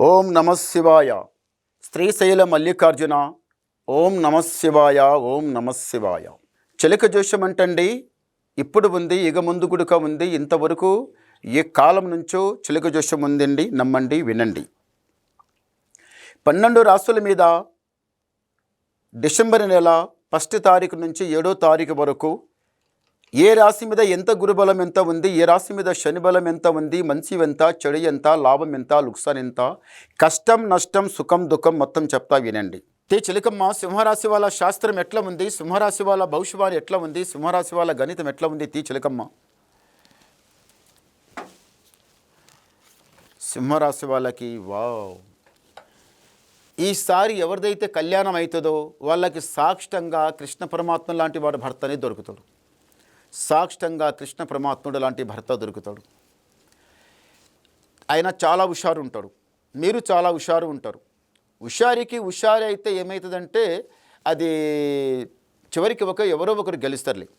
ఓం నమ శివాయ. శ్రీశైల మల్లికార్జున. ఓం నమ శివాయ. ఓం నమ శివాయ. చిలక జోష్యం అంటండి ఇప్పుడు ఉంది, ఇక ముందు గుడుక ఉంది. ఇంతవరకు ఏ కాలం నుంచో చిలక జోష్యం ఉందండి. నమ్మండి, వినండి. 12 రాసుల మీద డిసెంబర్ నెల 1 తారీఖు నుంచి 7వ తారీఖు వరకు ఏ రాశి మీద ఎంత గురుబలం ఎంత ఉంది, ఏ రాశి మీద శని బలం ఎంత ఉంది, మంచి ఎంత, చెడు ఎంత, లాభం ఎంత, లుక్సాన్ ఎంత, కష్టం నష్టం సుఖం దుఃఖం మొత్తం చెప్తా వినండి. చిలకమ్మ, సింహరాశి వాళ్ళ శాస్త్రం ఎట్లా ఉంది, సింహరాశి వాళ్ళ భవిష్యవాణి ఎట్లా ఉంది, సింహరాశి వాళ్ళ గణితం ఎట్లా ఉంది. చిలకమ్మ, సింహరాశి వాళ్ళకి వావ్, ఈసారి ఎవరిదైతే కళ్యాణం అవుతుందో వాళ్ళకి సాక్షితంగా కృష్ణ పరమాత్మ లాంటి వాడు భర్తనే దొరుకుతాడు. సాక్షితంగా కృష్ణ పరమాత్ముడు లాంటి భర్త దొరుకుతాడు. ఆయన చాలా హుషారు ఉంటాడు, మీరు చాలా హుషారు ఉంటారు. హుషారి అయితే ఏమవుతుందంటే అది చివరికి ఎవరో ఒకరు గెలుస్తారులే.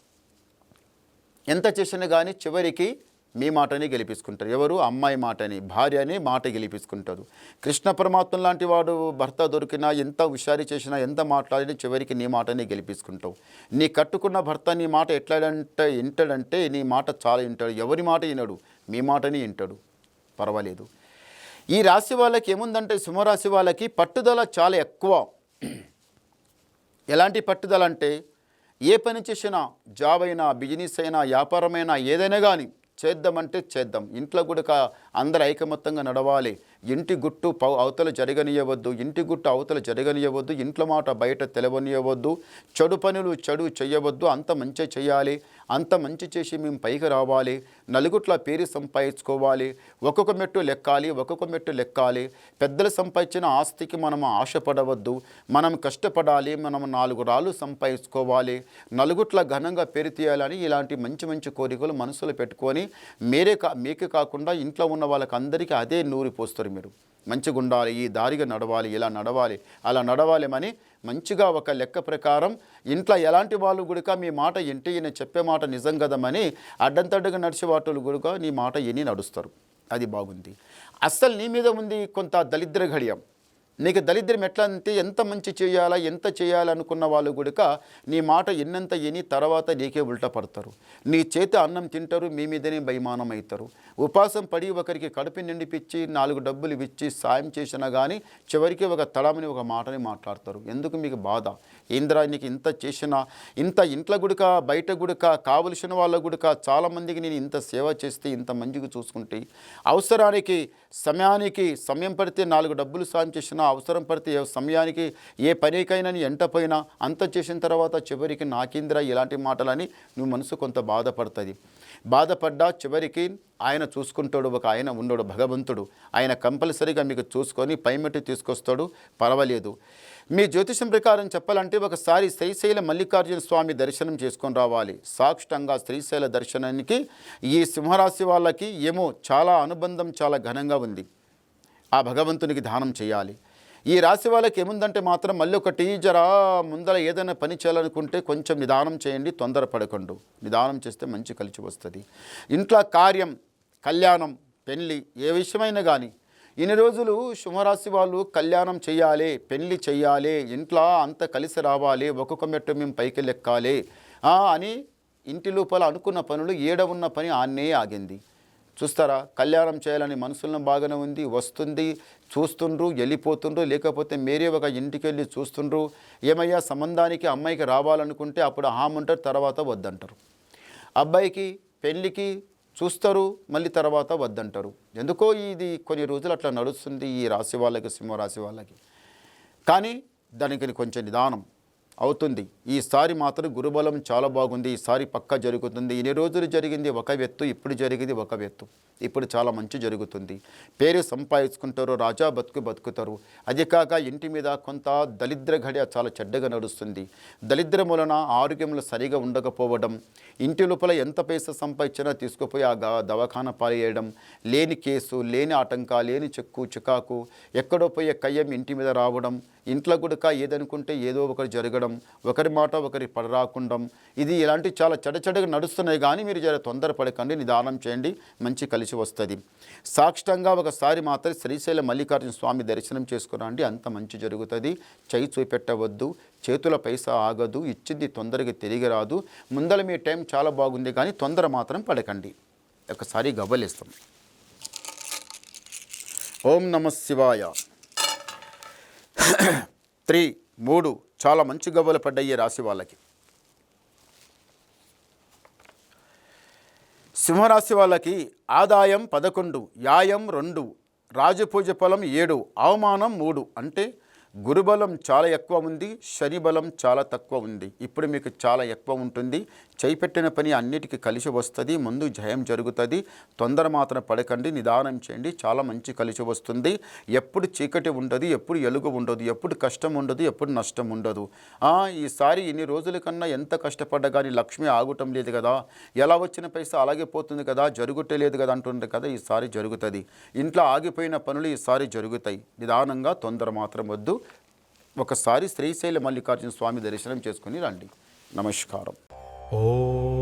ఎంత చేసినా కానీ చివరికి మీ మాటని గెలిపించుకుంటారు. ఎవరు? అమ్మాయి మాటని, భార్యని మాట గెలిపించుకుంటారు. కృష్ణ పరమాత్మ లాంటి వాడు భర్త దొరికినా, ఎంత హుషారి చేసినా, ఎంత మాట్లాడినా చివరికి నీ మాటని గెలిపించుకుంటావు. నీ కట్టుకున్న భర్త నీ మాట వింటాడంటే నీ మాట చాలా వింటాడు. ఎవరి మాట వినడు, మీ మాటని వింటాడు. పర్వాలేదు. ఈ రాశి వాళ్ళకి ఏముందంటే, సింహరాశి వాళ్ళకి పట్టుదల చాలా ఎక్కువ. ఎలాంటి పట్టుదల అంటే, ఏ పని చేసినా, జాబ్ అయినా, బిజినెస్ అయినా, వ్యాపారమైనా, ఏదైనా కానీ చేద్దామంటే చేద్దాం. ఇంట్లో కూడా అందరు ఐకమత్యంగా నడవాలి. ఇంటి గుట్టు అవతల జరగనియవద్దు, ఇంటి గుట్టు అవతల జరగనియవద్దు, ఇంట్లో మాట బయట తెలవనియవద్దు, చెడు పనులు చేయవద్దు. అంత మంచి చేయాలి, అంత మంచి చేసి మేము పైకి రావాలి, నలుగుట్ల పేరు సంపాదించుకోవాలి, ఒక్కొక్క మెట్టు లెక్కాలి. పెద్దలు సంపాదించిన ఆస్తికి మనం ఆశపడవద్దు, మనం కష్టపడాలి, మనం 4 రాళ్ళు సంపాదించుకోవాలి, నలుగుట్ల ఘనంగా పేరు తీయాలని ఇలాంటి మంచి కోరికలు మనసులో పెట్టుకొని మీకు కాకుండా ఇంట్లో ఉన్న వాళ్ళకి అందరికీ అదే నూరి పోస్తారు. మీరు మంచిగా ఉండాలి, ఈ దారిగా నడవాలి, ఇలా నడవాలి, అలా నడవాలేమని మంచిగా ఒక లెక్క ప్రకారం ఇంట్లో ఎలాంటి వాళ్ళు గుడిక మీ మాట ఇంటి ఈయన చెప్పే మాట నిజం కదమని అడ్డంతడ్డుగా నడిచే వాటి గుడిక నీ మాట ఎన్ని నడుస్తారు. అది బాగుంది. అస్సలు నీ మీద ఉంది కొంత దరిద్ర ఘడియం. నీకు దరిద్రం ఎట్లా అంటే, ఎంత మంచి చేయాలా, ఎంత చేయాలనుకున్న వాళ్ళు గుడిక నీ మాట ఎన్నంత ఎని తర్వాత నీకే ఉల్టా పడతారు. నీ చేతి అన్నం తింటారు, మీ మీదనే బైమానం అవుతారు. ఉపాసం పడి ఒకరికి కడుపు నిండిపించి 4 డబ్బులు ఇచ్చి సాయం చేసినా కానీ చివరికి ఒక తడమని ఒక మాటని మాట్లాడతారు. ఎందుకు మీకు బాధ? ఇంద్రా నీకు ఇంత చేసినా, ఇంత ఇంట్లో గుడిక బయట గుడిక కావలసిన వాళ్ళ గుడిక చాలామందికి నేను ఇంత సేవ చేస్తే, ఇంత మంచిగా చూసుకుంటే, అవసరానికి సమయం పడితే 4 డబ్బులు సాయం చేసినా, అవసరం పడితే సమయానికి ఏ పనికైనా నీ ఎంటపోయినా అంత చేసిన తర్వాత చివరికి నాకింద్రా ఇలాంటి మాటలని నువ్వు మనసు కొంత బాధపడుతుంది. బాధపడ్డా చివరికి ఆయన చూసుకుంటాడు. ఒక ఆయన ఉన్నాడు భగవంతుడు, ఆయన కంపల్సరీగా మీకు చూసుకొని పైమెట్టు తీసుకొస్తాడు. పర్వాలేదు. మీ జ్యోతిషం ప్రకారం చెప్పాలంటే ఒకసారి శ్రీశైల మల్లికార్జున స్వామి దర్శనం చేసుకొని రావాలి. సాక్షాత్తంగా శ్రీశైల దర్శనానికి ఈ సింహరాశి వాళ్ళకి ఏమో చాలా అనుబంధం చాలా ఘనంగా ఉంది. ఆ భగవంతునికి దానం చేయాలి. ఈ రాశి వాళ్ళకి ఏముందంటే మాత్రం మళ్ళీ ఒకటి జరా ముందర ఏదైనా పని చేయాలనుకుంటే కొంచెం నిదానం చేయండి, తొందరపడకండు. నిదానం చేస్తే మంచి కలిసి వస్తుంది. ఇంట్లో కార్యం, కళ్యాణం, పెళ్ళి ఏ విషయమైనా కానీ ఇన్ని రోజులు సింహరాశి వాళ్ళు కళ్యాణం చేయాలి, పెళ్ళి చేయాలి, ఇంట్లో అంత కలిసి రావాలి, ఒక్కొక్క మెట్టు మేము పైకి లెక్కాలి అని ఇంటి లోపల అనుకున్న పనులు ఉన్న పని ఆన్నే ఆగింది. చూస్తారా, కళ్యాణం చేయాలని మనసులో బాగానే ఉంది, వస్తుంది, చూస్తుండ్రు, వెళ్ళిపోతుండ్రు. లేకపోతే మీరే ఒక ఇంటికి వెళ్ళి చూస్తుండ్రు. ఏమయ్యా సంబంధానికి అమ్మాయికి రావాలనుకుంటే అప్పుడు హామంటారు, తర్వాత వద్దంటారు. అబ్బాయికి పెళ్ళికి చూస్తారు, మళ్ళీ తర్వాత వద్దంటారు. ఎందుకో ఇది కొన్ని రోజులు అట్లా నడుస్తుంది ఈ రాశి వాళ్ళకి, సింహరాశి వాళ్ళకి. కానీ దానికి కొంచెం నిదానం అవుతుంది. ఈసారి మాత్రం గురుబలం చాలా బాగుంది. ఈసారి పక్కా జరుగుతుంది. ఇన్ని రోజులు జరిగింది ఒక ఎత్తు, ఇప్పుడు జరిగింది ఒక ఎత్తు. ఇప్పుడు చాలా మంచి జరుగుతుంది. పేరు సంపాదించుకుంటారు, రాజా బతుకుతారు. అది కాక ఇంటి మీద కొంత దరిద్ర ఘడియ చాలా చెడ్డగా నడుస్తుంది. దరిద్రం వలన ఆరోగ్యంలో సరిగా ఉండకపోవడం, ఇంటి లోపల ఎంత పైసా సంపాదించినా తీసుకుపోయి ఆ దవాఖాన పారేయడం, లేని కేసు, లేని ఆటంక, లేని చికాకు, ఎక్కడో పోయే కయ్యం ఇంటి మీద రావడం, ఇంట్లో కూడా ఏదనుకుంటే ఏదో ఒకటి జరగడం, ఒకరి మాట ఒకరి పడరాకుండం, ఇది ఇలాంటి చాలా చెడచెడగా నడుస్తున్నాయి. కానీ మీరు జర తొందరపడకండి, నిదానం చేయండి, మంచి కలిసి వస్తుంది. సాక్షాత్తంగా ఒకసారి మాత్రం శ్రీశైల మల్లికార్జున స్వామి దర్శనం చేసుకురండి, అంత మంచి జరుగుతుంది. చేయి చూపెట్టవద్దు, చేతుల పైసా ఆగదు, ఇచ్చింది తొందరగా తిరిగి రాదు. ముందర మీ టైం చాలా బాగుంది, కానీ తొందర మాత్రం పడకండి. ఒకసారి గవ్వలేస్తాం. ఓం నమ శివాయ. 3 చాలా మంచి గవ్వలు పడ్డాయి రాశి వాళ్ళకి. సింహరాశి వాళ్ళకి ఆదాయం 11, యాయం 2, రాజపూజ ఫలం 7, అవమానం 3. అంటే గురుబలం చాలా ఎక్కువ ఉంది, శని బలం చాలా తక్కువ ఉంది. ఇప్పుడు మీకు చాలా ఎక్కువ ఉంటుంది. చేయిపెట్టిన పని అన్నిటికీ కలిసి వస్తుంది, ముందు జయం జరుగుతుంది. తొందర మాత్రం పడకండి, నిదానం చేయండి, చాలా మంచి కలిసి వస్తుంది. ఎప్పుడు చీకటి ఉండదు, ఎప్పుడు ఎలుగు ఉండదు, ఎప్పుడు కష్టం ఉండదు, ఎప్పుడు నష్టం ఉండదు. ఈసారి ఇన్ని రోజుల కన్నా ఎంత కష్టపడ్డా కానీ లక్ష్మి ఆగటం లేదు కదా, ఎలా వచ్చిన పైసా అలాగే పోతుంది కదా, జరుగుతలేదు కదా అంటుండే కదా, ఈసారి జరుగుతుంది. ఇంట్లో ఆగిపోయిన పనులు ఈసారి జరుగుతాయి. నిదానంగా, తొందర మాత్రం వద్దు. ఒకసారి శ్రీశైల మల్లికార్జున స్వామి దర్శనం చేసుకుని రండి. నమస్కారం. ఓం